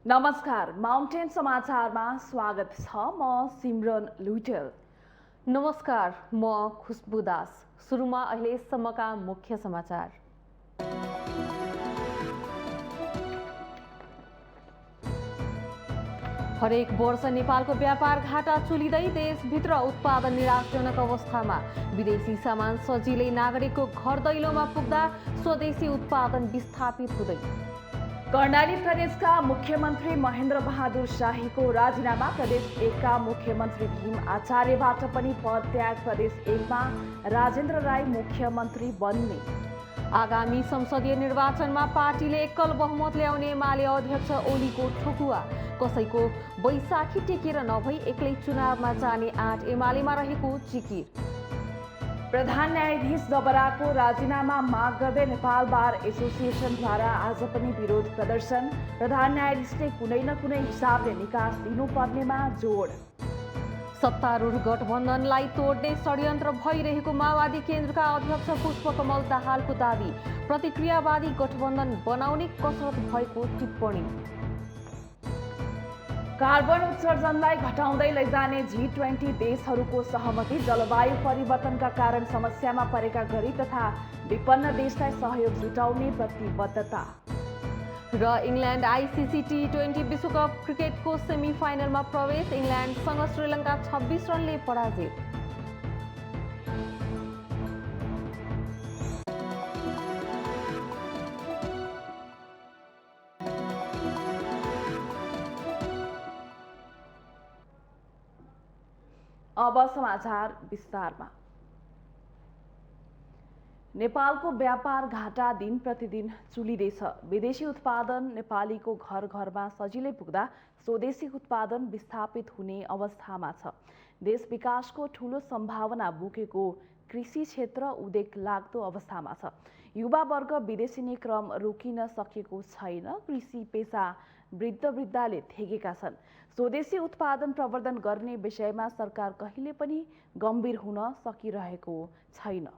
नमस्कार, माउन्टेन समाचारमा स्वागत छ। म सिमरन लुइटेल। नमस्कार, म खुशबु दास। सुरुमा अहिलेसम्मका मुख्य समाचार। हरेक वर्ष नेपालको व्यापार घाटा चुलिँदै देशभित्र उत्पादन निराशजनक अवस्थामा। विदेशी सामान सजिलै नागरिकको घर दैलोमा पुग्दा स्वदेशी उत्पादन विस्थापित हुँदै। कर्णाली प्रदेशका मुख्यमन्त्री महेन्द्र बहादुर शाहीको राजीनामा। प्रदेश 1 का मुख्यमन्त्री भीम आचार्यबाट पनि पदत्याग। प्रदेश 1 मा राजेन्द्र राई मुख्यमन्त्री बन्ने। आगामी संसदीय निर्वाचनमा पार्टीले एकल बहुमत ल्याउने एमाले अध्यक्ष ओलीको ठोकुवा। कसैको बैशाखी टेकेर नभई एक्लै चुनावमा जाने आँट एमालेमा रहेको जिकिर। प्रधान न्यायाधीश जबराको राजीनामा माग गर्दै नेपाल बार एसोसिएसनद्वारा आज पनि विरोध प्रदर्शन। प्रधान न्यायाधीशले कुनै न कुनै हिसाबले निकास दिनुपर्नेमा जोड। सत्तारूढ गठबन्धनलाई तोड्ने षड्यन्त्र भइरहेको माओवादी केन्द्रका अध्यक्ष पुष्पकमल दाहालको दावी। प्रतिक्रियावादी गठबन्धन बनाउने कसरत भएको टिप्पणी। कार्बन उत्सर्जनलाई घटाउँदै लैजाने G20 देशहरूको सहमति। जलवायु परिवर्तनका कारण समस्यामा परेका गरिब तथा विपन्न देशलाई सहयोग जुटाउने प्रतिबद्धता। र इङ्ल्यान्ड आइसिसी T20 विश्वकप क्रिकेटको सेमी फाइनलमा प्रवेश। इङ्ल्यान्डसँग श्रीलङ्का 26 रनले पराजित। अब समाचार विस्तारमा। नेपालको व्यापार घाटा दिन प्रतिदिन चुलिँदैछ। विदेशी उत्पादन नेपालीको घर घरमा सजिलै पुग्दा स्वदेशी उत्पादन विस्थापित हुने अवस्थामा छ। देश विकासको ठूलो सम्भावना बोकेको कृषि क्षेत्र उदेक लाग्दो अवस्थामा छ। युवा वर्ग विदेशिने क्रम रोकिन सकेको छैन। कृषि पेसा वृद्धले थेगेका छन्। स्वदेशी उत्पादन प्रवर्धन गर्ने विषयमा सरकार कहिले पनि गम्भीर हुन सकिरहेको छैन।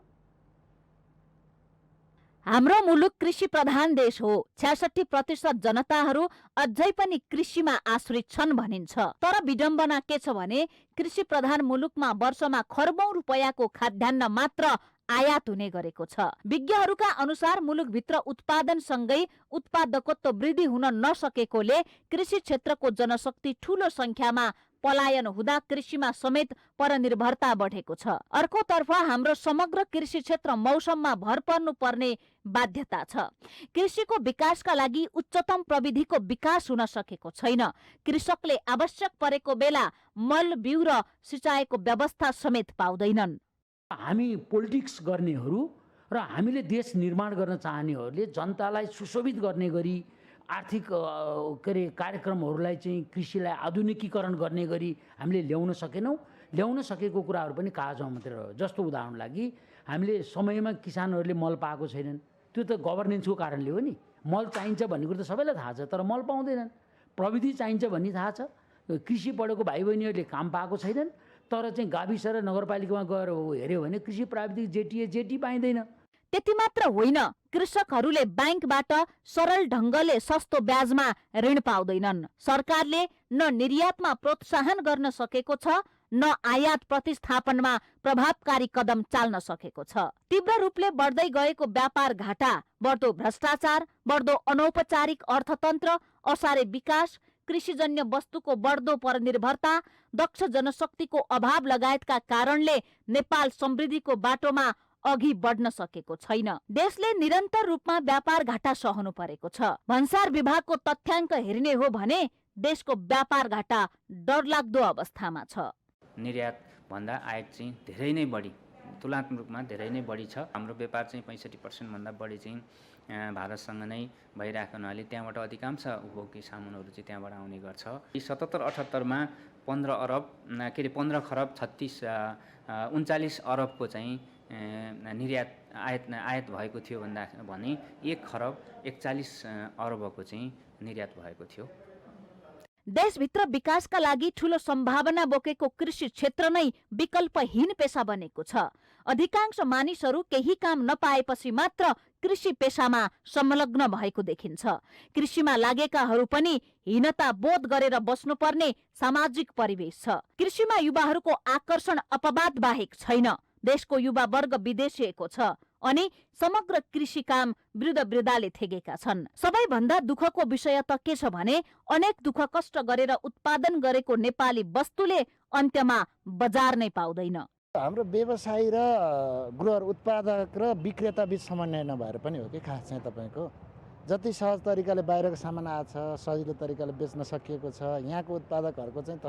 हाम्रो मुलुक कृषि प्रधान देश हो। 66% जनताहरू अझै पनि कृषिमा आश्रित छन् भनिन्छ। तर विडम्बना के छ भने कृषि प्रधान मुलुकमा वर्षमा खर्बौं रुपैयाँको खाद्यान्न मात्र आयात हुने गरेको छ। विज्ञहरूका अनुसार मुलुकभित्र उत्पादनसँगै उत्पादकत्व वृद्धि हुन नसकेकोले कृषि क्षेत्रको जनशक्ति ठूलो संख्यामा पलायन हुँदा कृषिमा समेत परनिर्भरता बढेको छ। अर्कोतर्फ हाम्रो समग्र कृषि क्षेत्र मौसममा भर पर्नु पर्ने बाध्यता छ। कृषिको विकासका लागि उच्चतम प्रविधिको विकास हुन सकेको छैन। कृषकले आवश्यक परेको बेला मल बिउ र सिँचाइको व्यवस्था समेत पाउँदैनन्। हामी पोलिटिक्स गर्नेहरू र हामीले देश निर्माण गर्न चाहनेहरूले जनतालाई सुशोभित गर्ने गरी आर्थिक कार्यक्रमहरूलाई चाहिँ कृषिलाई आधुनिकीकरण गर्ने गरी हामीले ल्याउन सकेनौँ। ल्याउन सकेको कुराहरू पनि कागजमा मात्रै रह्यो। जस्तो उदाहरण लागि हामीले समयमा किसानहरूले मल पाएको छैनन्। त्यो त गभर्नेन्सको कारणले हो नि। मल चाहिन्छ भन्ने कुरो त सबैलाई थाहा छ, तर मल पाउँदैनन्। प्रविधि चाहिन्छ भन्ने थाहा छ। कृषि पढेको भाइ बहिनीहरूले काम पाएको छैनन्। तर चाहिँ गाविस र नगरपालिकामा गएर हेऱ्यो भने कृषि प्राविधिक जेटी पाइँदैन। त्यति मात्र होइन, कृषकहरूले बैंकबाट सरल ढङ्गले सस्तो ब्याजमा ऋण पाउँदैनन्। सरकारले न निर्यातमा प्रोत्साहन गर्न सकेको छ, न आयात प्रतिस्थापनमा प्रभावकारी कदम चाल्न सकेको छ। तीव्र रूपले बढ्दै गएको व्यापार घाटा, बढ्दो भ्रष्टाचार, बढ्दो अनौपचारिक अर्थतन्त्र, असारे विकास, कृषिजन्य वस्तुको बढ्दो परनिर्भरता, दक्ष जनशक्तिको अभाव लगायतका कारणले नेपाल समृद्धिको बाटोमा अघि बढ्न सकेको छैन। देशले निरन्तर रूपमा व्यापार घाटा सहनु परेको छ। भन्सार विभागको तथ्याङ्क हेर्ने हो भने देशको व्यापार घाटा डरलाग्दो अवस्थामा छ। निर्यात भन्दा आयात चाहिँ धेरै नै बढी, तुलनात्मक रूपमा धेरै नै बढी छ। हाम्रो व्यापार चाहिँ 65% भन्दा बढी चाहिँ भारतसँग नै भइरहेको हुनाले त्यहाँबाट अधिकांश उपभोग्य सामानहरू चाहिँ त्यहाँबाट आउने गर्छ। 77-78 मा 15 खरब 39 अरबको चाहिँ निर्यात आयात भएको थियो भने 1 खरब 41 अरबको चाहिँ निर्यात भएको थियो। देशभित्र विकासका लागि ठूलो सम्भावना बोकेको कृषि क्षेत्र नै विकल्पहीन पेशा बनेको छ। अधिकांश मानिसहरू केही काम नपाएपछि मात्र कृषि पेशामा संलग्न भएको देखिन्छ। कृषिमा लागेकाहरू पनि हीनता बोध गरेर बस्नुपर्ने सामाजिक परिवेश छ। कृषिमा युवाहरूको आकर्षण अपवाद बाहेक छैन। देशको युवा वर्ग विदेशिएको छ अनि समग्र कृषि काम वृद्ध-वृद्धाले थेगेका छन्। सबैभन्दा दुःखको विषय त के छ भने अनेक दुःख कष्ट गरेर उत्पादन गरेको नेपाली वस्तुले अन्त्यमा बजार नै पाउँदैन। हाम्रो व्यवसायी र गृह उत्पादक र विक्रेता बीच समन्वय नभएर पनि हो कि खास चाहिँ तपाईँको जति सहज तरिकाले बाहिरको सामान आएको छ, सजिलो तरिकाले बेच्न सकिएको छ, यहाँको उत्पादकहरूको चाहिँ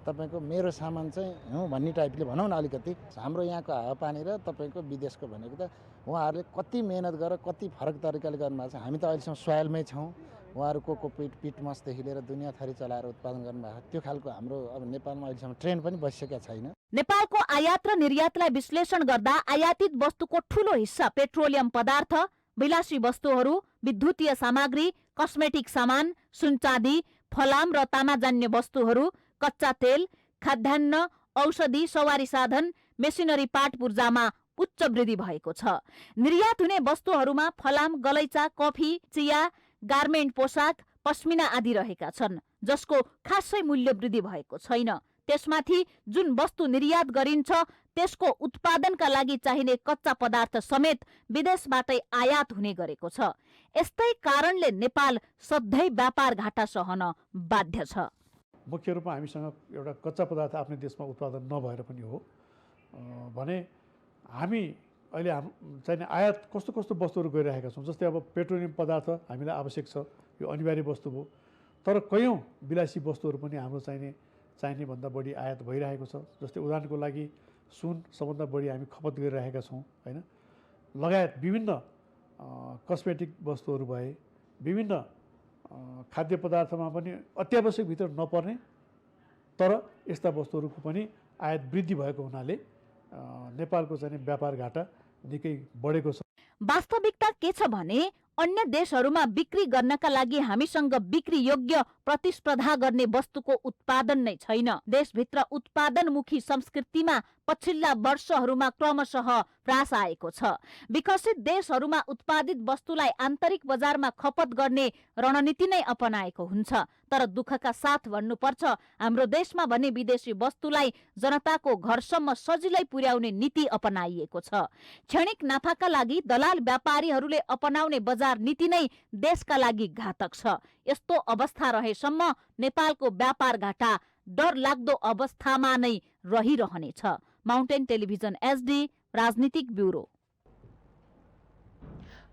तपाईँको मेरो सामान चाहिँ भन्ने टाइपले भनौँ न अलिकति हाम्रो यहाँको हावापानी र तपाईँको विदेशको भनेको त उहाँहरूले कति मेहनत गरेर कति फरक तरिकाले गर्नुभएको छ। हामी त अहिलेसम्म सोइलमै छौँ। उहाँहरू कोकोपिट पिटमसदेखि लिएर दुनियाँ थरी चलाएर उत्पादन गर्नुभएको त्यो खालको हाम्रो अब नेपालमा अहिलेसम्म ट्रेन्ड पनि बसिसकेको छैन। नेपालको आयात र निर्यातलाई विश्लेषण गर्दा आयातित वस्तुको ठूलो हिस्सा पेट्रोलियम पदार्थ, विलासी वस्तुहरू, विद्युतीय सामग्री, कस्मेटिक सामान, सुनचाँदी, फलाम र तामाजन्य वस्तुहरू, कच्चा तेल, खाद्यान्न, औषधि, सवारी साधन, मेसिनरी पाट पूर्जामा उच्च वृद्धि भएको छ। निर्यात हुने वस्तुहरूमा फलाम, गलैँचा, कफी, चिया, गार्मेन्ट पोसाक, पस्मिना आदि रहेका छन् जसको खासै मूल्य वृद्धि भएको छैन। त्यसमाथि जुन वस्तु निर्यात गरिन्छ त्यसको उत्पादनका लागि चाहिने कच्चा पदार्थ समेत विदेशबाटै आयात हुने गरेको छ। यस्तै कारणले नेपाल सधैँ व्यापार घाटा सहन बाध्य छ। मुख्य रूपमा हामीसँग एउटा कच्चा पदार्थ आफ्नै देशमा उत्पादन नभएर पनि हो भने हामी अहिले चाहिने आयात कस्तो कस्तो वस्तुहरू गरिरहेका छौँ। जस्तै अब पेट्रोलियम पदार्थ हामीलाई आवश्यक छ, यो अनिवार्य वस्तु हो। तर कयौँ विलासी वस्तुहरू पनि हाम्रो चाहिने भन्दा बढी आयात भइरहेको छ। जस्तै उदाहरणको लागि सुन सबभन्दा बढी हामी खपत गरिरहेका छौँ होइन। लगायत विभिन्न कस्मेटिक वस्तुहरू भए, विभिन्न खाद्य पदार्थमा पनि अत्यावश्यकभित्र नपर्ने तर यस्ता वस्तुहरूको पनि आयात वृद्धि भएको हुनाले नेपालको चाहिँ व्यापार घाटा निकै बढेको छ। वास्तविकता के छ भने अन्य देशहरूमा बिक्री गर्नका लागि हामीसँग बिक्री योग्य प्रतिस्पर्धा गर्ने वस्तुको उत्पादन नै छैन। देशभित्र उत्पादनमुखी संस्कृतिमा पछिल्ला वर्षहरूमा क्रमशः ह्रास आएको छ। विकसित देशहरूमा उत्पादित वस्तुलाई आन्तरिक बजारमा खपत गर्ने रणनीति नै अपनाएको हुन्छ। तर दुःखका साथ भन्नुपर्छ हाम्रो देशमा भने विदेशी वस्तुलाई जनताको घरसम्म सजिलै पुर्याउने नीति अपनाइएको छ। क्षणिक नाफाका लागि दलाल व्यापारीहरूले अपनाउने बजार नीति नै देशका लागि घातक छ। यस्तो अवस्था रहेसम्म नेपालको व्यापार घाटा डरलाग्दो अवस्थामा नै रहिरहनेछ। माउन्टेन टेलिभिजन एचडी राजनीतिक ब्युरो।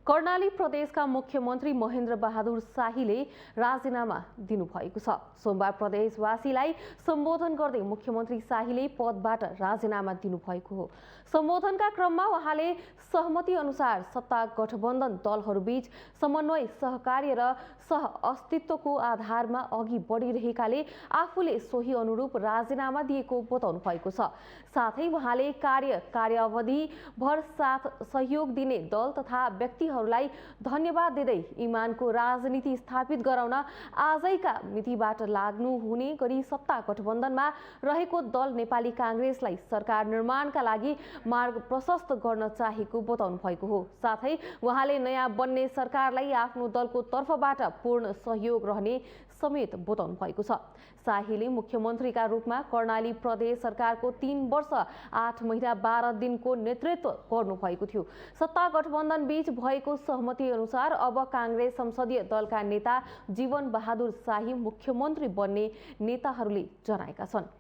कर्णाली प्रदेशका मुख्यमन्त्री महेन्द्र बहादुर शाहीले राजीनामा दिनुभएको छ। सोमबार प्रदेशवासीलाई सम्बोधन गर्दै मुख्यमन्त्री शाहीले पदबाट राजीनामा दिनुभएको हो। सम्बोधनका क्रममा उहाँले सहमति अनुसार सत्ता गठबन्धन दलहरूबीच समन्वय, सहकार्य र सह अस्तित्वको आधारमा अघि बढिरहेकाले आफूले सोही अनुरूप राजीनामा दिएको बताउनु भएको छ। साथै उहाँले कार्यावधि भर साथ सहयोग दिने दल तथा व्यक्तिहरूलाई धन्यवाद दिँदै इमानको राजनीति स्थापित गराउन आजैका मितिबाट लाग्नु हुने गरी सत्ता गठबन्धनमा रहेको दल नेपाली काङ्ग्रेसलाई सरकार निर्माणका लागि मार्ग प्रशस्त गर्न चाहेको बताउनु भएको हो। साथै उहाँले नयाँ बन्ने सरकारलाई आफ्नो दलको तर्फबाट पूर्ण सहयोग रहने समेत बताउनु भएको छ। शाहीले मुख्यमन्त्रीका रूपमा कर्णाली प्रदेश सरकारको 3 वर्ष 8 महिना 12 दिनको नेतृत्व गर्नुभएको थियो। सत्ता गठबन्धन बीच भएको सहमति अनुसार अब काङ्ग्रेस संसदीय दलका नेता जीवन बहादुर शाही मुख्यमन्त्री बन्ने नेताहरूले जनाएका छन्।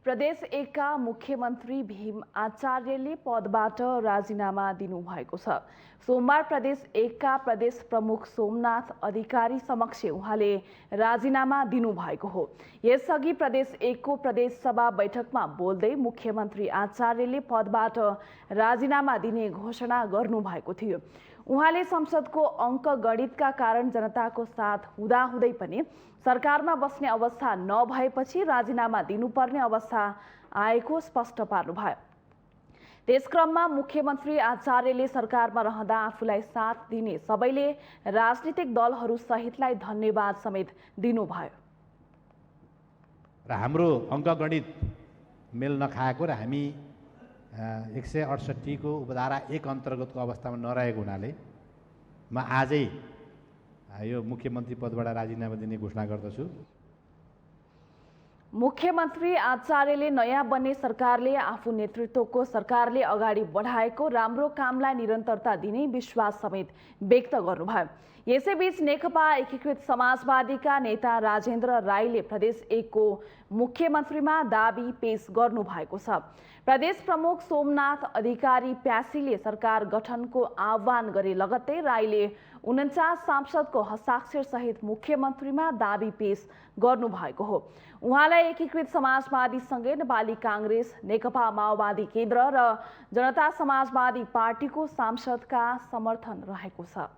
प्रदेश 1 का मुख्यमन्त्री भीम आचार्यले पदबाट राजीनामा दिनुभएको छ। सोमबार प्रदेश 1 का प्रदेश प्रमुख सोमनाथ अधिकारी समक्ष उहाँले राजीनामा दिनुभएको हो। यसअघि प्रदेश 1 को प्रदेश सभा बैठकमा बोल्दै मुख्यमन्त्री आचार्यले पदबाट राजीनामा दिने घोषणा गर्नुभएको थियो। उहाँले संसदको अङ्कगणितका कारण जनताको साथ हुँदाहुँदै पनि सरकारमा बस्ने अवस्था नभएपछि राजीनामा दिनुपर्ने अवस्था आएको स्पष्ट पार्नुभयो। त्यसक्रममा मुख्यमन्त्री आचार्यले सरकारमा रहँदा आफूलाई साथ दिने सबैले राजनीतिक दलहरू सहितलाई धन्यवाद समेत दिनुभयो। र हाम्रो अङ्कगणित मेल नखाएको र हामी 168 को उपधारा 1 अन्तर्गतको अवस्थामा नरहेको हुनाले म आजै यो मुख्यमन्त्री पदबाट राजीनामा दिने घोषणा गर्दछु। मुख्यमन्त्री आचार्यले नयाँ बन्ने सरकारले आफू नेतृत्वको सरकारले अगाडि बढाएको राम्रो कामलाई निरन्तरता दिने विश्वास समेत व्यक्त गर्नुभयो। यसैबीच नेकपा एकीकृत समाजवादीका नेता राजेन्द्र राईले प्रदेश 1 को मुख्यमन्त्रीमा दाबी पेश गर्नुभएको छ। प्रदेश प्रमुख सोमनाथ अधिकारी प्यासीले सरकार गठनको आह्वान गरे लगत्तै राईले 49 सांसदको हस्ताक्षर सहित मुख्यमन्त्रीमा दाबी पेश गर्नुभएको हो। उहाँलाई एकीकृत समाजवादीसँगै नेपाली काङ्ग्रेस, नेकपा माओवादी केन्द्र र जनता समाजवादी पार्टीको सांसदका समर्थन रहेको छ।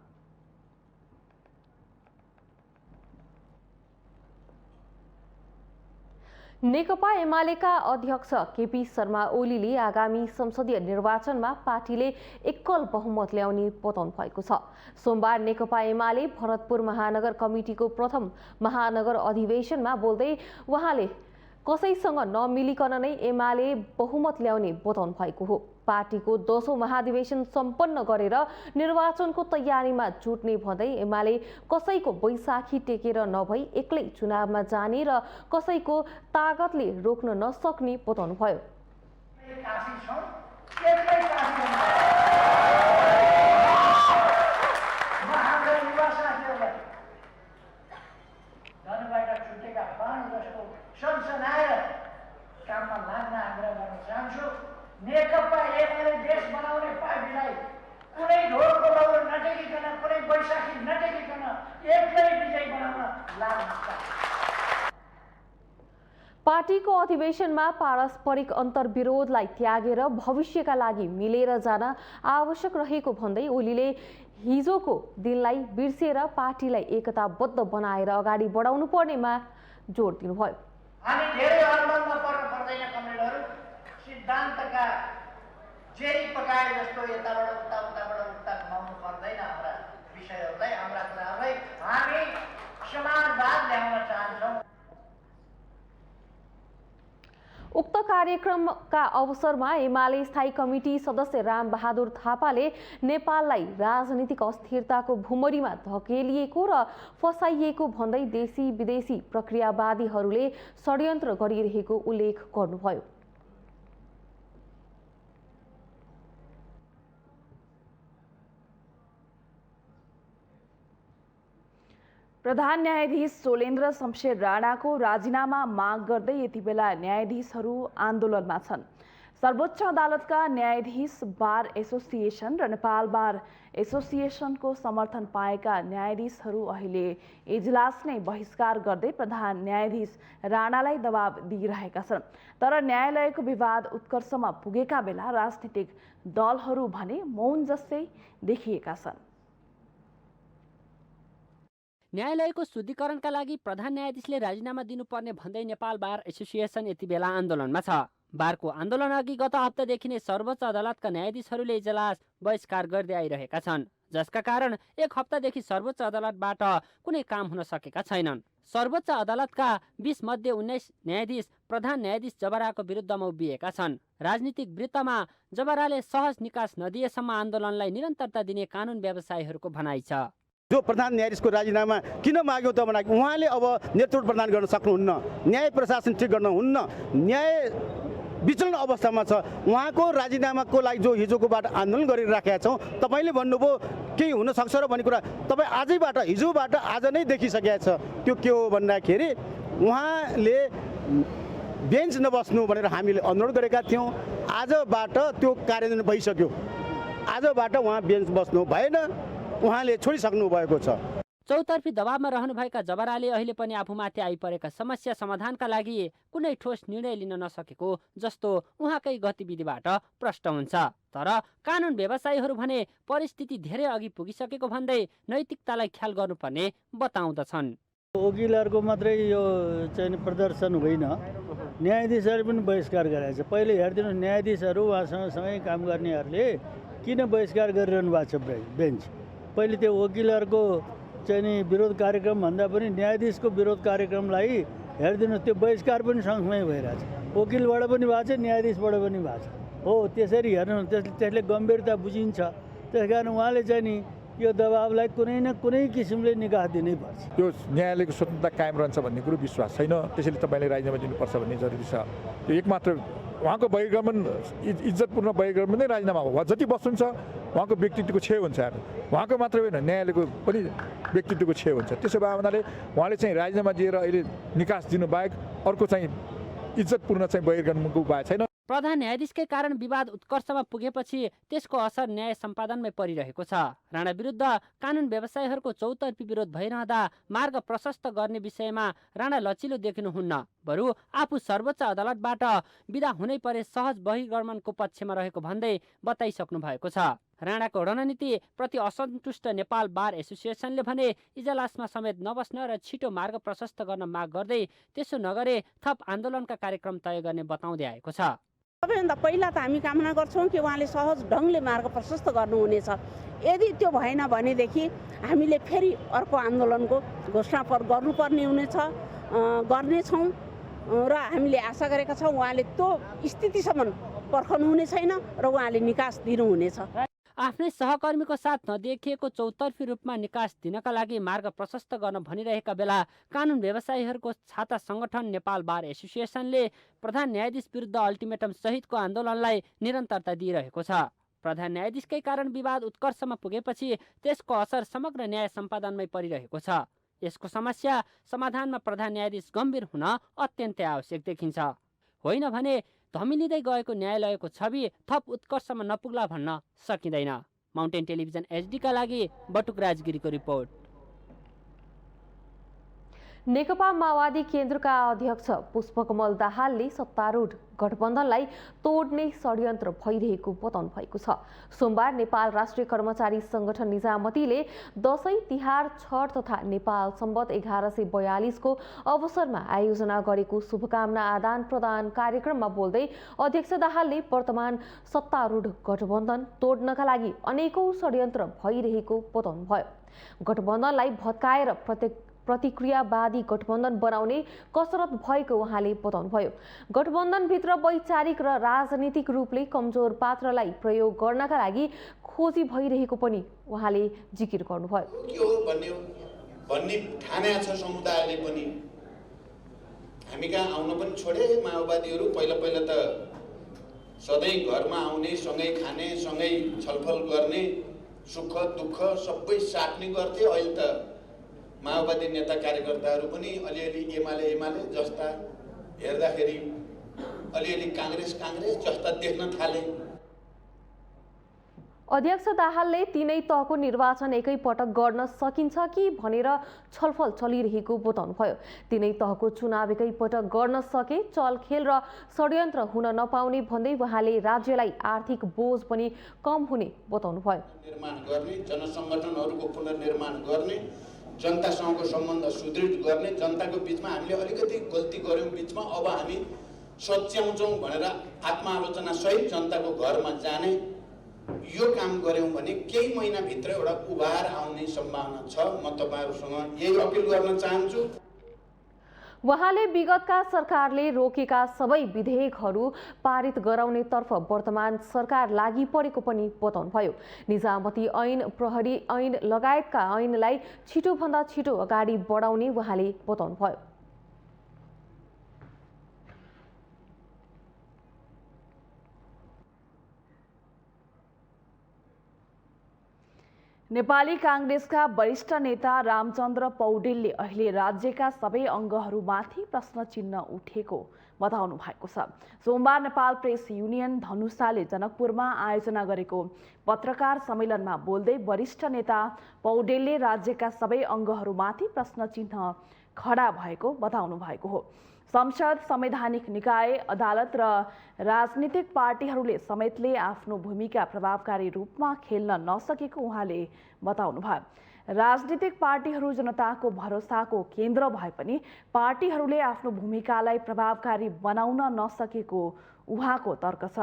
नेकपा एमालेका अध्यक्ष केपी शर्मा ओलीले आगामी संसदीय निर्वाचनमा पार्टीले एकल बहुमत ल्याउने बताउनु भएको छ। सोमबार नेकपा एमाले भरतपुर महानगर कमिटीको प्रथम महानगर अधिवेशनमा बोल्दै उहाँले कसैसँग नमिलिकन नै एमाले बहुमत ल्याउने बताउनु भएको हो। पार्टीको 10औं महाधिवेशन सम्पन्न गरेर निर्वाचनको तयारीमा जुट्ने भन्दै एमाले कसैको बैशाखी टेकेर नभई एक्लै चुनावमा जाने र कसैको तागतले रोक्न नसक्ने बताउनुभयो। नेकपा एमाले देश बनाउने पार्टीलाई कुनै ढोलको लौरो नटेकिकन, कुनै बैशाखी नटेकिकन एक्लै विजय बनाउन लाग्छ। पार्टीको अधिवेशनमा पारस्परिक अन्तर्विरोधलाई त्यागेर भविष्यका लागि मिलेर जान आवश्यक रहेको भन्दै ओलीले हिजोको दिनलाई बिर्सेर पार्टीलाई एकताबद्ध बनाएर अगाडि बढाउनु पर्नेमा जोड दिनुभयो। हामी धेरै अनबनमा पर्न पर्दैन। कमरेडहरू सिद्धान्तका जेरी पकाए जस्तो यताबाट उता घुमाउनु पर्दैन। हाम्रा विषयहरूलाई, हाम्रा कुराहरूलाई हामी समानवाद ल्याउन चाहन्छौँ। उक्त कार्यक्रमका अवसरमा एमाले स्थायी कमिटी सदस्य रामबहादुर थापाले नेपाललाई राजनीतिक अस्थिरताको भुमरीमा धकेलिएको र फसाइएको भन्दै देशी विदेशी प्रक्रियावादीहरूले षड्यन्त्र गरिरहेको उल्लेख गर्नुभयो। प्रधान न्यायाधीश सोलेन्द्र शमशेर राणाको राजीनामा माग गर्दै यति बेला न्यायाधीशहरू आन्दोलनमा छन्। सर्वोच्च अदालतका न्यायाधीश बार एसोसिएसन र नेपाल बार एसोसिएसनको समर्थन पाएका न्यायाधीशहरू अहिले इजलास नै बहिष्कार गर्दै प्रधान न्यायाधीश राणालाई दबाब दिइरहेका छन्। तर न्यायालयको विवाद उत्कर्षमा पुगेका बेला राजनीतिक दलहरू भने मौन जस्तै देखिएका छन्। न्यायालयको शुद्धिकरणका लागि प्रधान न्यायाधीशले राजीनामा दिनुपर्ने भन्दै नेपाल बार एसोसिएसन यति बेला आन्दोलनमा छ। बारको आन्दोलन अघि गत हप्तादेखि नै सर्वोच्च अदालतका न्यायाधीशहरूले इजलास बहिष्कार गर्दै आइरहेका छन्, जसका कारण एक हप्तादेखि सर्वोच्च अदालतबाट कुनै काम हुन सकेका छैनन्। सर्वोच्च अदालतका 20 मध्ये 19 न्यायाधीश प्रधान न्यायाधीश जबराको विरुद्धमा उभिएका छन्। राजनीतिक वृत्तमा जबराले सहज निकास नदिएसम्म आन्दोलनलाई निरन्तरता दिने कानुन व्यवसायीहरूको भनाइ छ। जो प्रधान न्यायाधीशको राजीनामा किन माग्यो त भन्दा उहाँले अब नेतृत्व प्रदान गर्न सक्नुहुन्न, न्याय प्रशासन ठिक गर्न हुन्न, न्याय विचलन अवस्थामा छ। उहाँको राजीनामाको लागि जो हिजोकोबाट आन्दोलन गरिराखेका छौँ, तपाईँले भन्नुभयो केही हुनसक्छ र भन्ने कुरा तपाईँ आजैबाट हिजोबाट आज नै देखिसकेका छ। त्यो के हो भन्दाखेरि उहाँले बेन्च नबस्नु भनेर हामीले अनुरोध गरेका थियौँ। आजबाट त्यो कार्यान्वयन भइसक्यो। आजबाट उहाँ बेन्च बस्नु भएन, उहाँले छोडिसक्नु भएको छ। चौतर्फी दबावमा रहनुभएका जबराले अहिले पनि आफूमाथि आइपरेका समस्या समाधानका लागि कुनै ठोस निर्णय लिन नसकेको जस्तो उहाँकै गतिविधिबाट प्रष्ट हुन्छ। तर कानुन व्यवसायीहरू भने परिस्थिति धेरै अघि पुगिसकेको भन्दै नैतिकतालाई ख्याल गर्नुपर्ने बताउँदछन्। वकिलहरूको मात्रै यो चाहिँ प्रदर्शन होइन, न्यायाधीशहरू पनि बहिष्कार गराएको छ। पहिले हेरिदिनुहोस् न्यायाधीशहरू उहाँसँग सँगै काम गर्नेहरूले किन बहिष्कार गरिरहनु भएको छ बेन्च। पहिले त्यो वकिलहरूको चाहिँ नि विरोध कार्यक्रम भन्दा पनि न्यायाधीशको विरोध कार्यक्रमलाई हेरिदिनुहोस् त्यो बहिष्कार पनि सँगसँगै भइरहेछ। वकिलबाट पनि भएको छ, न्यायाधीशबाट पनि भएको छ। हो त्यसरी हेर्नु त्यसले गम्भीरता बुझिन्छ। त्यस कारण उहाँले चाहिँ नि यो दबावलाई कुनै न कुनै किसिमले निकास दिनै पर्छ। यो न्यायालयको स्वतन्त्रता कायम रहन्छ भन्ने कुरो विश्वास छैन, त्यसैले तपाईँले राजीनामा दिनुपर्छ भन्ने जरुरी छ। त्यो एकमात्र उहाँको बहिर्गमन इज्जतपूर्ण बहिर्गमन नै राजीनामा हो। उहाँ जति बस्नुहुन्छ उहाँको व्यक्तित्वको क्षय हुन्छ। उहाँको मात्रै होइन न्यायालयको पनि व्यक्तित्वको क्षय हुन्छ। त्यसो भए हुनाले उहाँले चाहिँ राजीनामा दिएर अहिले निकास दिनु बाहेक अर्को चाहिँ इज्जतपूर्ण चाहिँ बहिर्गमनको उपाय छैन। प्रधान न्यायाधीशकै कारण विवाद उत्कर्षमा पुगेपछि त्यसको असर न्याय सम्पादनमै परिरहेको छ। राणा विरुद्ध कानुन व्यवसायीहरूको चौतर्फी विरोध भइरहँदा मार्ग प्रशस्त गर्ने विषयमा राणा लचिलो देखिनुहुन्न, बरु आफू सर्वोच्च अदालतबाट विदा हुनै परे सहज बहिर्गमनको पक्षमा रहेको भन्दै बताइसक्नु भएको छ। राणाको रणनीति प्रति असन्तुष्ट नेपाल बार एसोसिएसनले भने इजलासमा समेत नबस्न र छिटो मार्ग प्रशस्त गर्न माग गर्दै त्यसो नगरे थप आन्दोलनका कार्यक्रम तय गर्ने बताउँदै आएको छ। सबैभन्दा पहिला त हामी कामना गर्छौँ कि उहाँले सहज ढङ्गले मार्ग प्रशस्त गर्नुहुनेछ। यदि त्यो भएन भनेदेखि हामीले फेरि अर्को आन्दोलनको घोषणा गर्नुपर्ने हुनेछ, गर्नेछौँ र हामीले आशा गरेका छौँ उहाँले त्यो स्थितिसम्म पर्खनु हुने छैन र उहाँले निकास दिनुहुनेछ। आफ्नै सहकर्मीको साथ नदेखिएको चौतर्फी रूपमा निकास दिनका लागि मार्ग प्रशस्त गर्न भनिरहेका बेला कानुन व्यवसायीहरूको छाता सङ्गठन नेपाल बार एसोसिएसनले प्रधान न्यायाधीश विरुद्ध अल्टिमेटम सहितको आन्दोलनलाई निरन्तरता दिइरहेको छ। प्रधान न्यायाधीशकै कारण विवाद उत्कर्षमा पुगेपछि त्यसको असर समग्र न्याय सम्पादनमै परिरहेको छ। यसको समस्या समाधानमा प्रधान न्यायाधीश गम्भीर हुन अत्यन्तै आवश्यक देखिन्छ। होइन भने धमिलिँदै गएको न्यायालयको छवि थप उत्कर्षमा नपुग्ला भन्न सकिँदैन। माउन्टेन टेलिभिजन एचडीका लागि बटुक राजगिरीको रिपोर्ट। नेकपा माओवादी केन्द्रका अध्यक्ष पुष्पकमल दाहालले सत्तारूढ गठबन्धनलाई तोड्ने षड्यन्त्र भइरहेको बताउनु भएको छ। सोमबार नेपाल राष्ट्रिय कर्मचारी संगठन निजामतीले दशैं तिहार छठ तथा नेपाल सम्बत 1142 को अवसरमा आयोजना गरेको शुभकामना आदान प्रदान कार्यक्रममा बोल्दै अध्यक्ष दाहालले वर्तमान सत्तारूढ गठबन्धन तोड्नका लागि अनेकौं षड्यन्त्र भइरहेको बताउनुभयो। गठबन्धनलाई भत्काएर प्रतिक्रियावादी गठबन्धन बनाउने कसरत भएको उहाँले बताउनुभयो। गठबन्धनभित्र वैचारिक र राजनीतिक रूपले कमजोर पात्रलाई प्रयोग गर्नका लागि खोजी भइरहेको पनि उहाँले जिकिर गर्नुभयो। के हो भन्ने ठानेको छ समुदायले पनि। हामी कहाँ आउन पनि छोडे माओवादीहरू। पहिला त सधैँ घरमा आउने, सँगै खाने, सँगै छलफल गर्ने, सुख दुःख सबै साट्ने गर्थे। अहिले त माओवादी नेता कार्यकर्ताहरू पनि अलिअलि एमाले जस्ता हेर्दाखेरि अलिअलि काङ्ग्रेस जस्ता देख्न थाले। अध्यक्ष दाहालले तीनै तहको निर्वाचन एकै पटक गर्न सकिन्छ कि भनेर छलफल चलिरहेको बताउनुभयो। तीनै तहको चुनाव एकै पटक गर्न सके चलखेल र षड्यन्त्र हुन नपाउने भन्दै उहाँले राज्यलाई आर्थिक बोझ पनि कम हुने बताउनुभयो। निर्माण गर्ने, जनसङ्गठनहरूको पुनर्निर्माण गर्ने, जनतासँगको सम्बन्ध सुदृढ गर्ने, जनताको बिचमा हामीले अलिकति गल्ती गऱ्यौँ बिचमा, अब हामी सच्याउँछौँ भनेर आत्मालोचना सहित जनताको घरमा जाने यो काम गऱ्यौँ भने केही महिनाभित्र एउटा उभार आउने सम्भावना छ। म तपाईँहरूसँग यही अपिल गर्न चाहन्छु। उहाँले विगतका सरकारले रोकेका सबै विधेयकहरू पारित गराउनेतर्फ वर्तमान सरकार लागि परेको पनि बताउनुभयो। निजामती ऐन, प्रहरी ऐन लगायतका ऐनलाई छिटोभन्दा छिटो अगाडि बढाउने उहाँले बताउनुभयो। नेपाली कांग्रेसका वरिष्ठ नेता रामचन्द्र पौडेलले अहिले राज्यका सबै अङ्गहरूमाथि प्रश्न चिन्ह उठेको बताउनु भएको छ। सोमबार नेपाल प्रेस युनियन धनुषाले जनकपुरमा आयोजना गरेको पत्रकार सम्मेलनमा बोल्दै वरिष्ठ नेता पौडेलले राज्यका सबै अङ्गहरूमाथि प्रश्न चिन्ह खडा भएको बताउनु भएको हो। संसद, संवैधानिक निकाय, अदालत र राजनीतिक पार्टीहरूले समेतले आफ्नो भूमिका प्रभावकारी रूपमा खेल्न नसकेको उहाँले बताउनुभयो। राजनीतिक पार्टीहरू जनताको भरोसाको केन्द्र भए पनि पार्टीहरूले आफ्नो भूमिकालाई प्रभावकारी बनाउन नसकेको उहाँको तर्क छ।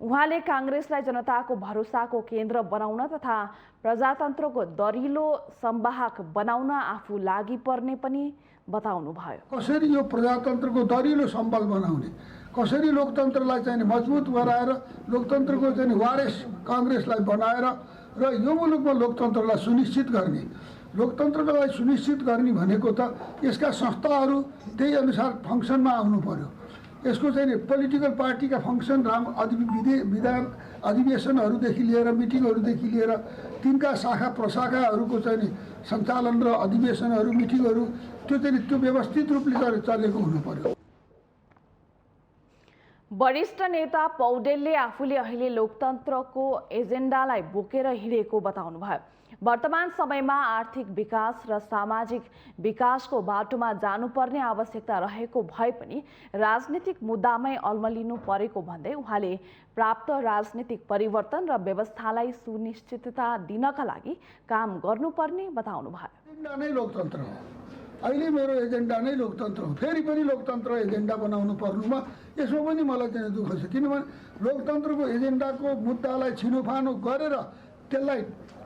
उहाँले काङ्ग्रेसलाई जनताको भरोसाको केन्द्र बनाउन तथा प्रजातन्त्रको दरिलो संवाहक बनाउन आफू लागि पर्ने पनि बताउनुभयो। कसरी यो प्रजातन्त्रको दरिलो सम्बल बनाउने, कसरी लोकतन्त्रलाई चाहिँ मजबुत गराएर लोकतन्त्रको चाहिँ वारिस काङ्ग्रेसलाई बनाएर र यो मुलुकमा लोकतन्त्रलाई सुनिश्चित गर्ने, लोकतन्त्रलाई सुनिश्चित गर्ने भनेको त यसका संस्थाहरू त्यही अनुसार फङ्सनमा आउनु पर्यो। यसको चाहिँ पोलिटिकल पार्टीका फङ्सन विधान अधिवेशनहरूदेखि लिएर मिटिङहरूदेखि लिएर तिनका शाखा प्रशाखाहरूको चाहिँ सञ्चालन र अधिवेशनहरू मिटिङहरू त्यो व्यवस्थित रूपले चलेको हुनु पर्यो। वरिष्ठ नेता पौडेलले आफूले अहिले लोकतन्त्रको एजेन्डालाई बोकेर हिँडेको बताउनुभयो। वर्तमान समयमा आर्थिक विकास र सामाजिक विकासको बाटोमा जानुपर्ने आवश्यकता रहेको भए पनि राजनीतिक मुद्दामै अल्मलिनु परेको भन्दै उहाँले प्राप्त राजनीतिक परिवर्तन र व्यवस्थालाई सुनिश्चितता दिनका लागि काम गर्नुपर्ने बताउनुभयो। एजेन्डा नै लोकतन्त्र हो, अहिले मेरो एजेन्डा नै लोकतन्त्र हो। फेरि पनि लोकतन्त्र एजेन्डा बनाउनु पर्नुमा यसमा पनि मलाई चाहिँ दुःख छ, किनभने लोकतन्त्रको एजेन्डाको मुद्दालाई छिनोफानो गरेर त्यसलाई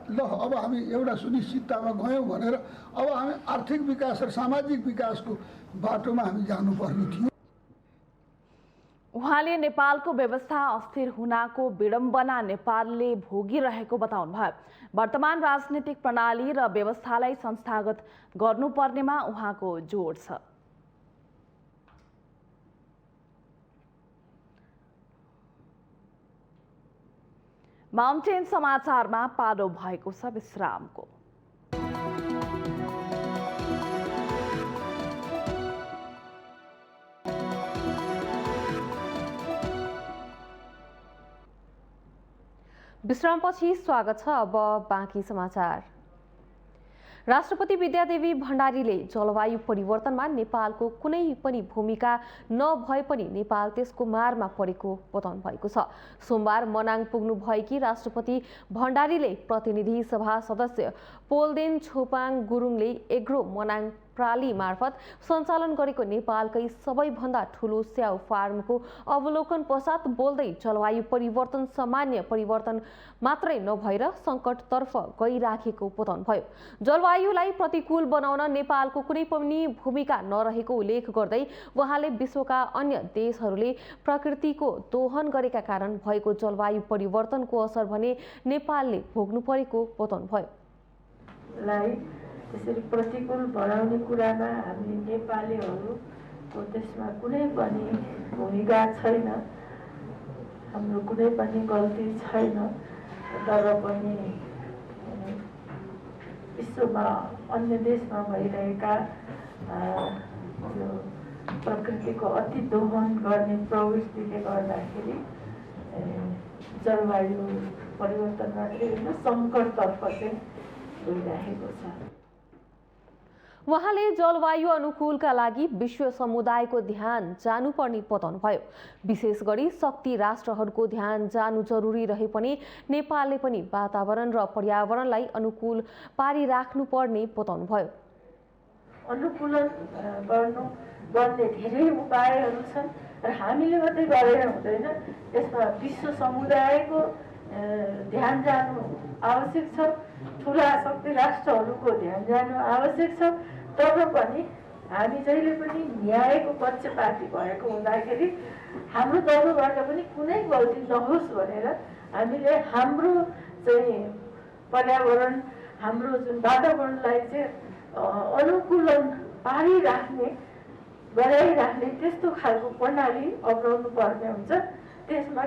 ल अब हामी एउटा सुनिश्चिततामा गयौँ भनेर अब हामी आर्थिक विकास र सामाजिक विकासको बाटोमा हामी जानुपर्ने थियो। उहाँले नेपालको व्यवस्था अस्थिर हुनाको विडम्बना नेपालले भोगिरहेको बताउनुभयो। वर्तमान राजनीतिक प्रणाली र व्यवस्थालाई संस्थागत गर्नुपर्नेमा उहाँको जोड छ। माउन्टेन समाचारमा पालो भएको छ विश्रामको। विश्रामपछि स्वागत छ। अब बाँकी समाचार। राष्ट्रपति विद्यादेवी भण्डारीले जलवायु परिवर्तनमा नेपालको कुनै पनि भूमिका नभए पनि नेपाल त्यसको मारमा परेको बताउनु भएको छ। सोमबार मनाङ पुग्नु भएकी राष्ट्रपति भण्डारीले प्रतिनिधि सभा सदस्य पोलदेन छोपाङ गुरुङले एग्रो मनाङ प्राली मार्फत सञ्चालन गरेको नेपालकै सबैभन्दा ठुलो स्याउ फार्मको अवलोकन पश्चात बोल्दै जलवायु परिवर्तन सामान्य परिवर्तन मात्रै नभएर सङ्कटतर्फ गइराखेको बताउनुभयो। जलवायुलाई प्रतिकूल बनाउन नेपालको कुनै पनि भूमिका नरहेको उल्लेख गर्दै उहाँले विश्वका अन्य देशहरूले प्रकृतिको दोहन गरेका कारण भएको जलवायु परिवर्तनको असर भने नेपालले भोग्नु परेको बताउनुभयो। त्यसरी प्रतिकूल बनाउने कुरामा हामी नेपालीहरूको त्यसमा कुनै पनि भूमिका छैन, हाम्रो कुनै पनि गल्ती छैन। तर पनि विश्वमा अन्य देशमा भइरहेका यो प्रकृतिको अति दोहन गर्ने प्रवृत्तिले गर्दाखेरि जलवायु परिवर्तन मात्रै होइन सङ्कटतर्फ चाहिँ गइरहेको छ। उहाँले जलवायु अनुकूलका लागि विश्व समुदायको ध्यान जानुपर्ने बताउनुभयो। विशेष गरी शक्ति राष्ट्रहरूको ध्यान जानु जरुरी रहे पनि नेपालले पनि वातावरण र पर्यावरणलाई अनुकूल पारिराख्नुपर्ने बताउनुभयो। अनुकूलन गर्ने धेरै उपायहरू छन् र हामीले मात्रै गरेर हुँदैन, यसमा विश्व समुदायको ध्यान जानु आवश्यक छ, ठुला शक्ति राष्ट्रहरूको ध्यान जानु आवश्यक छ। तर पनि हामी जहिले पनि न्यायको पक्षपाती भएको हुँदाखेरि हाम्रो तर्फबाट पनि कुनै गल्ती नहोस् भनेर हामीले हाम्रो चाहिँ पर्यावरण, हाम्रो जुन वातावरणलाई चाहिँ अनुकूलन पारिराख्ने गराइराख्ने त्यस्तो खालको प्रणाली अपनाउनु पर्ने हुन्छ। त्यसमा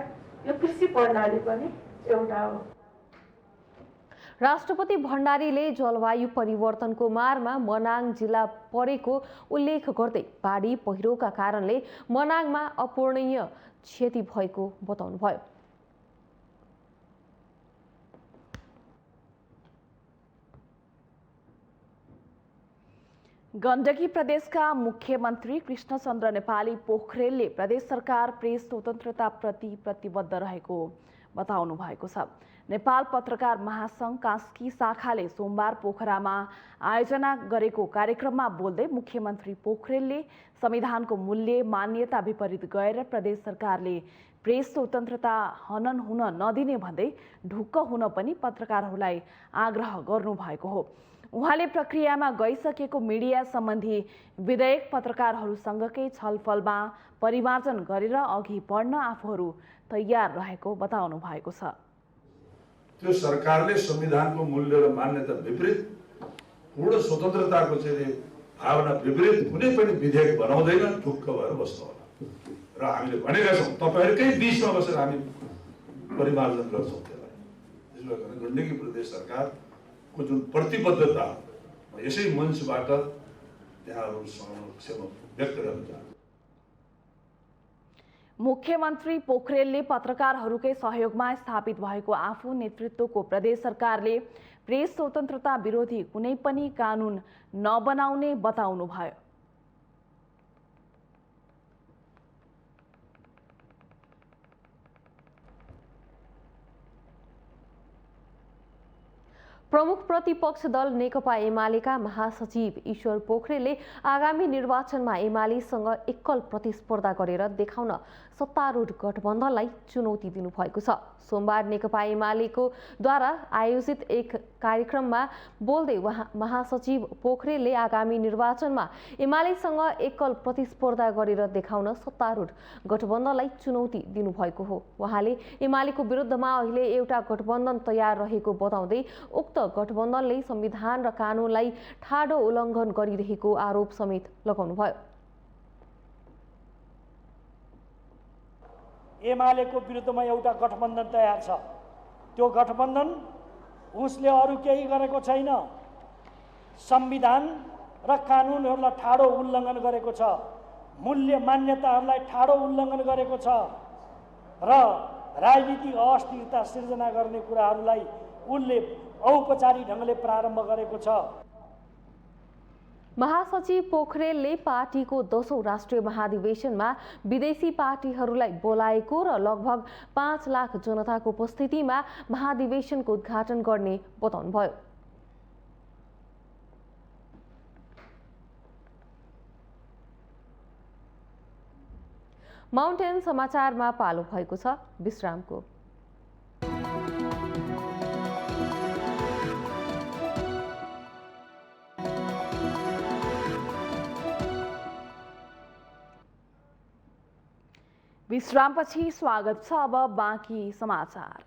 यो कृषि प्रणाली पनि एउटा हो। राष्ट्रपति भण्डारीले जलवायु परिवर्तनको मारमा मनाङ जिल्ला परेको उल्लेख गर्दै बाढी पहिरोका कारणले मनाङमा अपूरणीय क्षति भएको बताउनुभयो। गण्डकी प्रदेशका मुख्यमन्त्री कृष्णचन्द्र नेपाली पोखरेलले प्रदेश सरकार प्रेस स्वतन्त्रताप्रति प्रतिबद्ध रहेको बताउनु भएको छ। नेपाल पत्रकार महासङ्घ कास्की शाखाले सोमबार पोखरामा आयोजना गरेको कार्यक्रममा बोल्दै मुख्यमन्त्री पोखरेलले संविधानको मूल्य मान्यता विपरीत गएर प्रदेश सरकारले प्रेस स्वतन्त्रता हनन हुन नदिने भन्दै ढुक्क हुन पनि पत्रकारहरूलाई आग्रह गर्नुभएको हो। उहाँले प्रक्रियामा गइसकेको मिडिया सम्बन्धी विधेयक पत्रकारहरूसँगकै छलफलमा परिमार्जन गरेर अघि बढ्न आफूहरू तयार रहेको बताउनु भएको छ। त्यो सरकारले संविधानको मूल्य र मान्यता विपरीत पूर्ण स्वतन्त्रताको चाहिँ भावना विपरीत कुनै पनि विधेयक बनाउँदैन, ढुक्क भएर बस्नु होला। र हामीले भनेका छौँ तपाईँहरूकै बिचमा बसेर हामी परिमार्जन गर्छौँ त्यसलाई। त्यसले गर्दा गण्डकी प्रदेश सरकारको जुन प्रतिबद्धता यसै मञ्चबाट त्यहाँहरू समक्षमा व्यक्त गर्न चाहन्छु। मुख्यमन्त्री पोखरेलले पत्रकारहरूकै सहयोगमा स्थापित भएको आफू नेतृत्वको प्रदेश सरकारले प्रेस स्वतन्त्रता विरोधी कुनै पनि कानुन नबनाउने बताउनुभयो। प्रमुख प्रतिपक्ष दल नेकपा एमालेका महासचिव ईश्वर पोखरेलले आगामी निर्वाचनमा एमालेसँग एकल प्रतिस्पर्धा गरेर देखाउन सत्तारूढ गठबन्धनलाई चुनौती दिनुभएको छ। सोमबार नेकपा एमालेको द्वारा आयोजित एक कार्यक्रममा बोल्दै महासचिव पोखरेलले आगामी निर्वाचनमा एमालेसँग एकल प्रतिस्पर्धा गरेर देखाउन सत्तारूढ गठबन्धनलाई चुनौती दिनुभएको हो। उहाँले एमालेको विरुद्धमा अहिले एउटा गठबन्धन तयार रहेको बताउँदै उक्त गठबन्धनले संविधान र कानुनलाई ठाडो उल्लङ्घन गरिरहेको आरोप समेत लगाउनुभयो। एमालेको विरुद्धमा एउटा गठबन्धन तयार छ। त्यो गठबन्धन उसले अरू केही गरेको छैन, संविधान र कानुनहरूलाई ठाडो उल्लङ्घन गरेको छ, मूल्य मान्यताहरूलाई ठाडो उल्लङ्घन गरेको छ र राजनीतिक अस्थिरता सिर्जना गर्ने कुराहरूलाई उसले औपचारिक ढङ्गले प्रारम्भ गरेको छ। महासचिव पोखरेलले पार्टीको 10औं राष्ट्रिय महाधिवेशनमा विदेशी पार्टीहरूलाई बोलाएको र लगभग 5 लाख जनताको उपस्थितिमा महाधिवेशनको उद्घाटन गर्ने बताउनुभयो। माउन्टेन समाचारमा पालो भएको छ विश्रामको। विश्रामपछि स्वागत छ। अब बाँकी समाचार।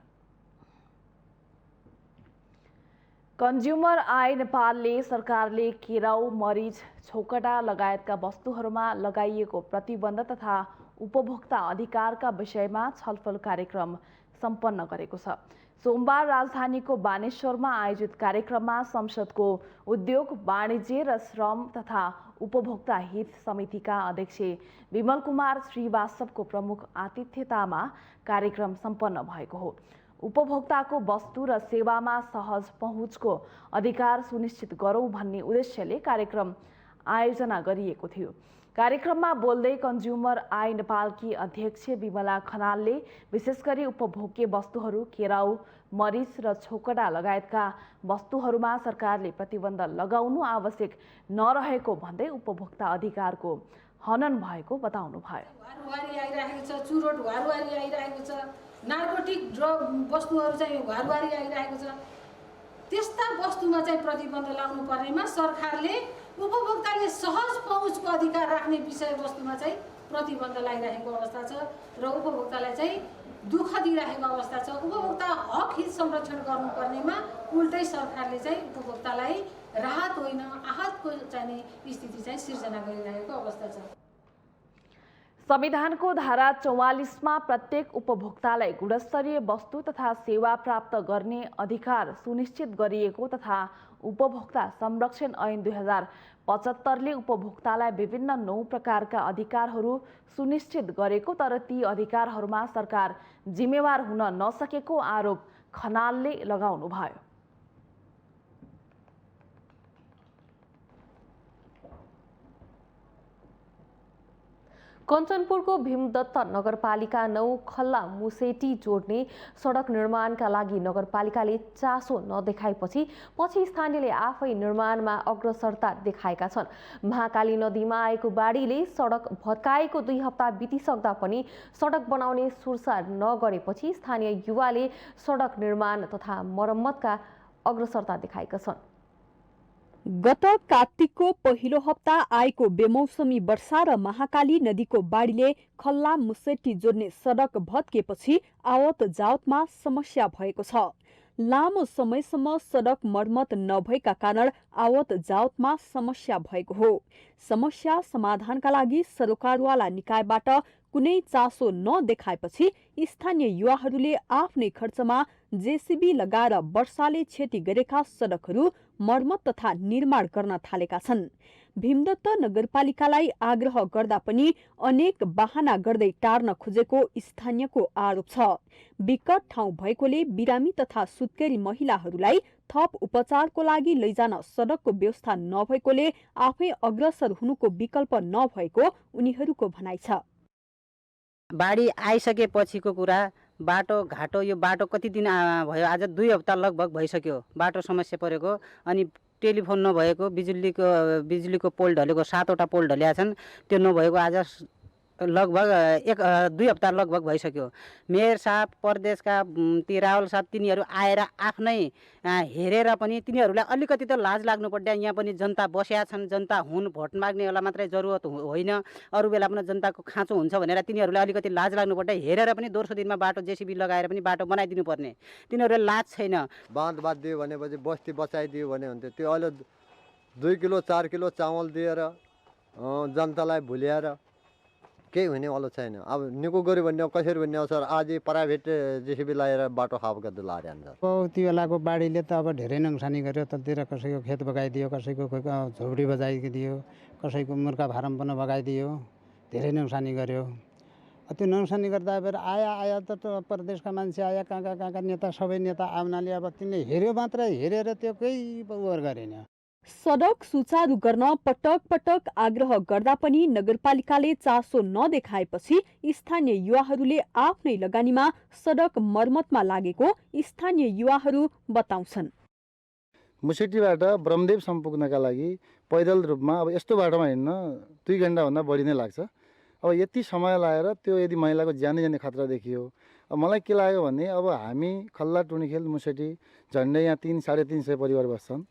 कन्ज्युमर आय नेपालले सरकारले केराउ, मरिच, छोकटा लगायतका वस्तुहरूमा लगाइएको प्रतिबन्ध तथा उपभोक्ता अधिकारका विषयमा छलफल कार्यक्रम सम्पन्न गरेको छ। सोमबार राजधानीको बानेश्वरमा आयोजित कार्यक्रममा संसदको उद्योग, वाणिज्य र श्रम तथा उपभोक्ता हित समितिका अध्यक्ष विमल कुमार श्रीवास्तवको प्रमुख आतिथ्यतामा कार्यक्रम सम्पन्न भएको हो। उपभोक्ताको वस्तु र सेवामा सहज पहुँचको अधिकार सुनिश्चित गरौँ भन्ने उद्देश्यले कार्यक्रम आयोजना गरिएको थियो। कार्यक्रममा बोल्दै कन्ज्युमर आय नेपालकी अध्यक्ष विमला खनालले विशेष गरी उपभोग्य वस्तुहरू, केराउ, मरिच र छोकटा लगायतका वस्तुहरूमा सरकारले प्रतिबन्ध लगाउनु आवश्यक नरहेको भन्दै उपभोक्ता अधिकारको हनन भएको बताउनुभयो। वारवारी आइरहेको छ, चुरोट वारवारी आइरहेको छ, नार्कोटिक ड्रग वस्तुहरू चाहिँ वारवारी आइरहेको छ। त्यस्ता वस्तुमा चाहिँ प्रतिबन्ध लगाउनु पर्नेमा सरकारले उपभोक्ताले सहज पहुँचको अधिकार राख्ने विषयवस्तुमा चाहिँ प्रतिबन्ध लगाइरहेको अवस्था छ र उपभोक्तालाई चाहिँ दुःख दिइरहेको अवस्था छ। उपभोक्ता हक हित संरक्षण गर्नुपर्नेमा उल्टै सरकारले चाहिँ उपभोक्तालाई राहत होइन आहतको चाहिँ स्थिति चाहिँ सिर्जना गरिरहेको अवस्था छ। संविधानको धारा 44मा प्रत्येक उपभोक्तालाई गुणस्तरीय वस्तु तथा सेवा प्राप्त गर्ने अधिकार सुनिश्चित गरिएको तथा उपभोक्ता संरक्षण ऐन 2075ले उपभोक्तालाई विभिन्न 9 प्रकारका अधिकारहरू सुनिश्चित गरेको, तर ती अधिकारहरूमा सरकार जिम्मेवार हुन नसकेको आरोप खनालले लगाउनुभयो। कञ्चनपुरको भीमदत्त नगरपालिका 9 खल्ला मुसेटी जोड्ने सडक निर्माणका लागि नगरपालिकाले चासो नदेखाएपछि पछि स्थानीयले आफै निर्माणमा अग्रसरता देखाएका छन्। महाकाली नदीमा आएको बाढीले सडक भत्काएको 2 हप्ता बितिसक्दा पनि सडक बनाउने सुरसार नगरेपछि स्थानीय युवाले सडक निर्माण तथा मर्मतका अग्रसरता देखाएका छन्। गत कार्तिकको पहिलो हप्ता आएको बेमौसमी वर्षा र महाकाली नदीको बाढीले खल्ला मुसेटी जोड्ने सडक भत्केपछि आवत जावतमा समस्या भएको छ। लामो समयसम्म सडक मर्मत नभएका कारण आवत जावतमा समस्या भएको हो। समस्या समाधानका लागि सरकारवाला निकायबाट कुनै चासो नदेखाएपछि स्थानीय युवाहरूले आफ्नै खर्चमा जेसीबी लगाएर वर्षाले क्षति गरेका सडकहरू मर्मत तथा निर्माण गर्न थालेका छन्। भीमदत्त नगरपालिकालाई आग्रह गर्दा पनि अनेक बहाना गर्दै टार्न खोजेको स्थानीयको आरोप छ। विकट ठाउँ भएकोले बिरामी तथा सुत्केरी महिलाहरूलाई थप उपचारको लागि लैजान सडकको व्यवस्था नभएकोले आफै अग्रसर हुनुको विकल्प नभएको उनीहरूको भनाइ छ। बाढी आइसकेपछिको कुरा, बाटो घाटो, यो बाटो कति दिन भयो, आज 2 हप्ता लगभग भइसक्यो बाटो समस्या परेको। अनि टेलिफोन नभएको, बिजुलीको पोल ढलेको 7वटा पोल ढलेका छन्, त्यो नभएको आज लगभग 2 हप्ता लगभग भइसक्यो। मेयर साहब, प्रदेशका ती रावल साहब, तिनीहरू आएर आफ्नै हेरेर पनि तिनीहरूलाई अलिकति त लाज लाग्नु पर्छ। यहाँ पनि जनता बसेका छन्, जनता हुन्, भोट माग्नेहरूलाई मात्रै जरुरत होइन, अरू बेला पनि जनताको खाँचो हुन्छ भनेर तिनीहरूलाई अलिकति लाज लाग्नु पर्छ। हेरेर पनि दोस्रो दिनमा बाटो जेसीबी लगाएर पनि बाटो बनाइदिनु पर्ने, तिनीहरूलाई लाज छैन। बाँध बाँधिदियो भनेपछि बस्ती बचाइदियो भने हुन्थ्यो। त्यो अहिले 2 किलो 4 किलो चामल दिएर जनतालाई भुल्याएर केही हुनेवाला छैन। अब निको गऱ्यो भने कसरी भन्ने सर, आज प्राइभेट जेसीबी लगाएर बाटो खाप गर्दै लाएर अब त्यो बेलाको बाढीले त अब धेरै नोक्सानी गर्यो। ततिर कसैको खेत बगाइदियो, कसैको झोपडी बजाइदियो, कसैको मुर्गा फारम पनि बगाइदियो, धेरै नोक्सानी गर्यो। त्यो नोक्सानी गर्दा अब आया त प्रदेशका मान्छे आया, कहाँका नेता, सबै नेता आउनाले अब तिनले हेऱ्यो मात्रै, हेरेर त्यो केही उयो गरेन। सडक सुचारू गर्न पटक पटक आग्रह गर्दा पनि नगरपालिकाले चासो नदेखाएपछि स्थानीय युवाहरूले आफ्नै लगानीमा सडक मर्मतमा लागेको स्थानीय युवाहरू बताउँछन्। मुसेटीबाट ब्रह्मदेवसम्म पुग्नका लागि पैदल रूपमा अब यस्तो बाटोमा हिँड्न 2 घन्टाभन्दा बढी नै लाग्छ। अब यति समय लगाएर त्यो यदि महिलाको ज्यानै जाने खतरा देखियो। अब मलाई के लाग्यो भने अब हामी खल्ला, टुणीखेल, मुसेटी झन्डै यहाँ 300-350 परिवार बस्छन्।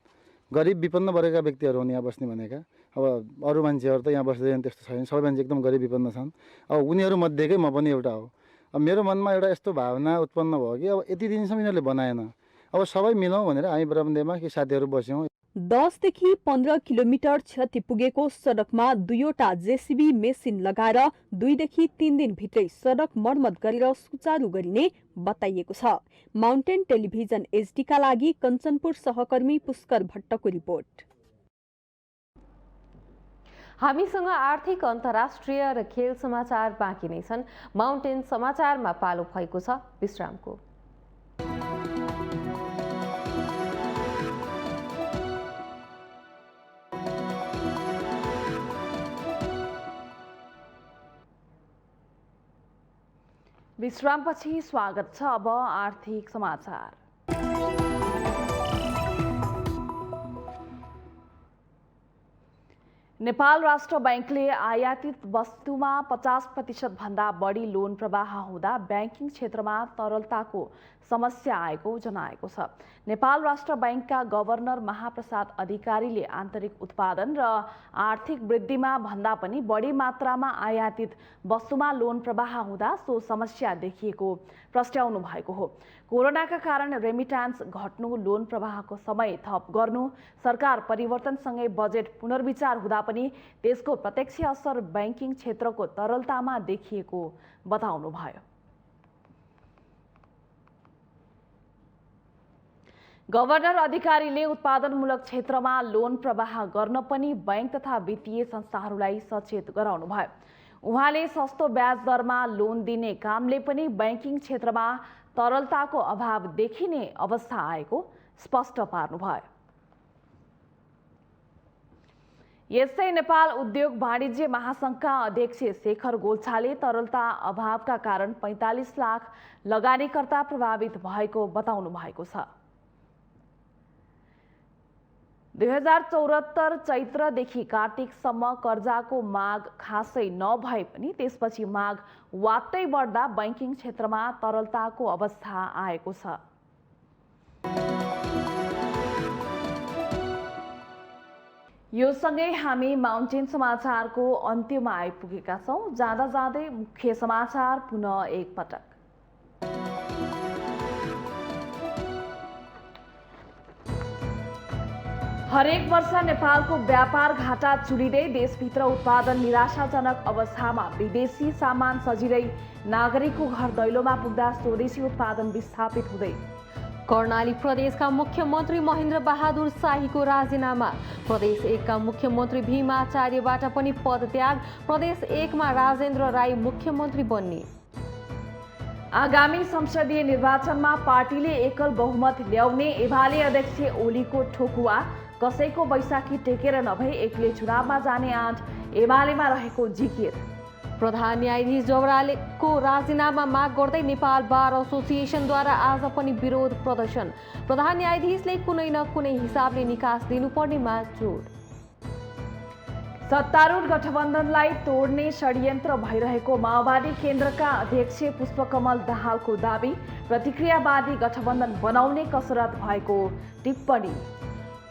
गरिब विपन्न वर्गका व्यक्तिहरू हुन् यहाँ बस्ने भनेका। अब अरू मान्छेहरू त यहाँ बस्दैन, त्यस्तो छैन। सबै मान्छे एकदम गरिब विपन्न छन्। अब उनीहरू मध्येकै म पनि एउटा हो। अब मेरो मनमा एउटा यस्तो भावना उत्पन्न भयो कि अब यति दिनसम्म यिनीहरूले बनाएन, अब सबै मिलौँ भनेर हामी ब्रह्मदेवमा के साथीहरू बस्यौँ। 10 देखि 15 किलोमिटर क्षति पुगेको सडकमा 2वटा जेसीबी मेसिन लगाएर 2 देखि 3 दिनभित्रै सडक मर्मत गरेर सुचारू गरिने बताइएको छ। माउन्टेन टेलिभिजन एचडीका लागि कञ्चनपुर सहकर्मी पुष्कर भट्टको रिपोर्ट। हामीसँग आर्थिक, अन्तर्राष्ट्रिय र खेल समाचार बाँकी नै छन्। माउन्टेन समाचारमा पालो भएको छ विश्रामको। विश्रामपछि स्वागत छ। अब आर्थिक समाचार। नेपाल राष्ट्र बैंकले आयातित वस्तुमा 50% भन्दा बढी लोन प्रवाह हुँदा बैंकिङ क्षेत्रमा तरलताको समस्या आएको जनाएको छ। नेपाल राष्ट्र बैंकका गभर्नर महाप्रसाद अधिकारीले आन्तरिक उत्पादन र आर्थिक वृद्धिमा भन्दा पनि बढी मात्रामा आयातित वस्तुमा लोन प्रवाह हुँदा सो समस्या देखिएको प्रस्ट्याउनु भएको हो। कोरोनाका कारण रेमिट्यान्स घट्नु, लोन प्रवाहको समय थप गर्नु, सरकार परिवर्तनसँगै बजेट पुनर्विचार हुँदा पनि त्यसको प्रत्यक्ष असर बैंकिङ क्षेत्रको तरलतामा देखिएको बताउनुभयो। गभर्नर अधिकारीले उत्पादनमूलक क्षेत्रमा लोन प्रवाह गर्न पनि बैंक तथा वित्तीय संस्थाहरूलाई सचेत गराउनुभयो। उहाँले सस्तो ब्याज दरमा लोन दिने कामले पनि बैंकिङ क्षेत्रमा तरलताको अभाव देखिने अवस्था आएको स्पष्ट पार्नुभयो। यसै नेपाल उद्योग वाणिज्य महासङ्घका अध्यक्ष शेखर गोल्छाले तरलता अभावका कारण 45 लाख लगानीकर्ता प्रभावित भएको बताउनु भएको छ। 2074 चैत्रदेखि कार्तिकसम्म कर्जाको माग खासै नभए पनि त्यसपछि माग वात्तै बढ्दा बैंकिङ क्षेत्रमा तरलताको अवस्था आएको छ। यो सँगै हामी माउन्टेन समाचारको अन्त्यमा आइपुगेका छौं। जाँदा जाँदै मुख्य समाचार पुनः एकपटक। हरेक वर्ष नेपालको व्यापार घाटा चुलिँदै देशभित्र उत्पादन निराशाजनक अवस्थामा विदेशी सामान सजिलै नागरिकको घर दैलोमा पुग्दा स्वदेशी उत्पादन विस्थापित हुँदै। कर्णाली प्रदेशका मुख्यमन्त्री महेन्द्र बहादुर शाहीको राजीनामा। प्रदेश 1 का मुख्यमन्त्री भीम आचार्यबाट पनि पदत्याग। प्रदेश 1 मा राजेन्द्र राई मुख्यमन्त्री बन्ने। आगामी संसदीय निर्वाचनमा पार्टीले एकल बहुमत ल्याउने एमाले अध्यक्ष ओलीको ठोकुवा। कसैको बैशाखी टेकेर नभई एक्लै चुनावमा जाने आँट एमालेमा रहेको जिकिर। प्रधान न्यायाधीश जवराको राजीनामा माग गर्दै नेपाल बार एसोसिएसनद्वारा आज पनि विरोध प्रदर्शन। प्रधान न्यायाधीशले कुनै न कुनै हिसाबले निकास दिनुपर्नेमा जोड। सत्तारूढ गठबन्धनलाई तोड्ने षड्यन्त्र भइरहेको माओवादी केन्द्रका अध्यक्ष पुष्पकमल दाहालको दाबी। प्रतिक्रियावादी गठबन्धन बनाउने कसरत भएको टिप्पणी।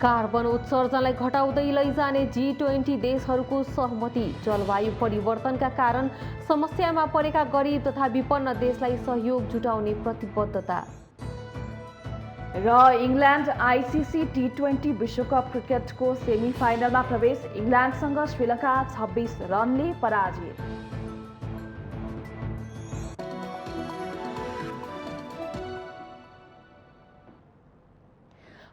कार्बन उत्सर्जनलाई घटाउँदै लैजाने G20 देशहरूको सहमति। जलवायु परिवर्तनका कारण समस्यामा परेका गरिब तथा विपन्न देशलाई सहयोग जुटाउने प्रतिबद्धता। र इङ्ल्यान्ड आइसिसी T20 विश्वकप क्रिकेटको सेमिफाइनलमा प्रवेश। इङ्ल्यान्डसँग श्रीलङ्का 26 रनले पराजित।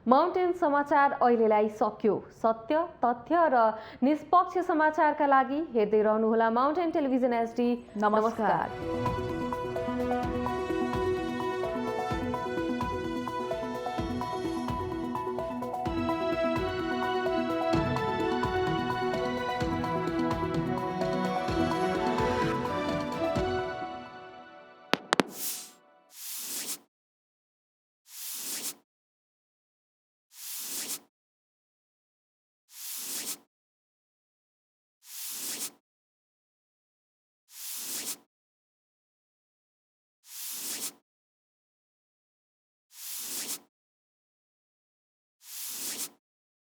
माउन्टेन समाचार अहिलेलाई सक्यो। सत्य, तथ्य र निष्पक्ष समाचारका लागि हेर्दै रहनुहोला माउन्टेन टेलिभिजन HD। नमस्कार।